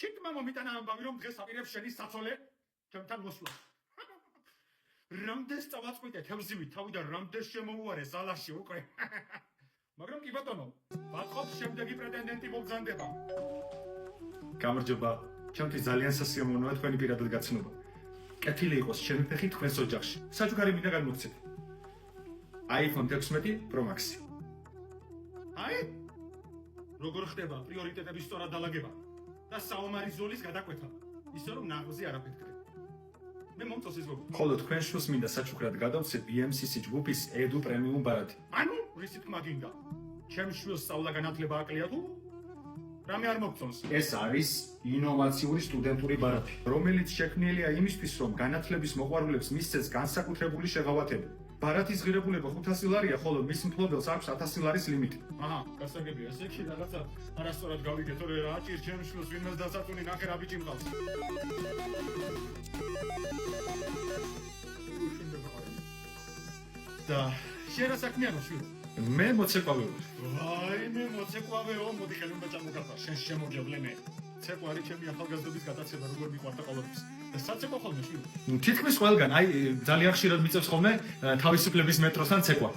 ჩიტმა მომიტანა ამბავი რომ დღეს აპირებს შენი საცოლე ჩემთან მოსვლა. რამდენს წავაწყვიტე თევზივით თავიდან რამდენს შემოუარე ზალაში უკვე. მაგრამ კი ბატონო, ვაწყობთ შემდეგი პრეტენდენტი მოგზანდება. გამარჯობა, ჩემთვის ძალიან სასიამოვნოა თქვენი პირადად გაცნობა. კეთილი იყოს ჩემი ფეხი თქვენს ოჯახში. საჩუქარი მინდა განმოგცეთ. iPhone 16 Pro Max. აი? როგორ ხდება პრიორიტეტების სწორად დალაგება და საომარი ზოლის გადაკვეთა, ისე რომ ნაღზე არაფერი გქრება. მე მომწონს ეს გოგო. ხოლო თქვენ შვილს მინდა საჩუქრად გადავცე BMCC ჯგუფის Edu Premium ბარათი. ანუ რისი თქმა გინდა? ჩემ შვილს სწავლა-განათლება აკლია თუ? რამე არ მოგწონს? ეს არის ინოვაციური სტუდენტური ბარათი, რომელიც შექმნილია იმისთვის, რომ განათლების მოყვარულებს მისცეს განსაკუთრებული შეღავათება. ბარათის ღირებულება 500 ლარია, ხოლო მის მფლობელს აქვს 1000 ლარის ლიმიტი. აჰა, გასაგებია, ესე კი რაღაცა არასწორად გავიგე, თორე რა ჭირ ჩემ შვილს ვინმეს დასაწუნი ნახე რა ბიჭი მყავს. და შენ რა საქმეა შვილო? მე მოცეკვავე ვარ. აი, მე მოცეკვავეო, მოდი ხელი უნდა ჩამოგაფარ, შენ შემოგივლე მე. ცეკვა არის ჩემი ახალგაზრდობის გატაცება, როგორ მიყვარდა ყოველთვის. და საცეკვა ხოლმე შვილო. თითქმის ყველგან, აი, ძალიან ხშირად მიწევს ხოლმე თავისუფლების მეტროსთან ცეკვა.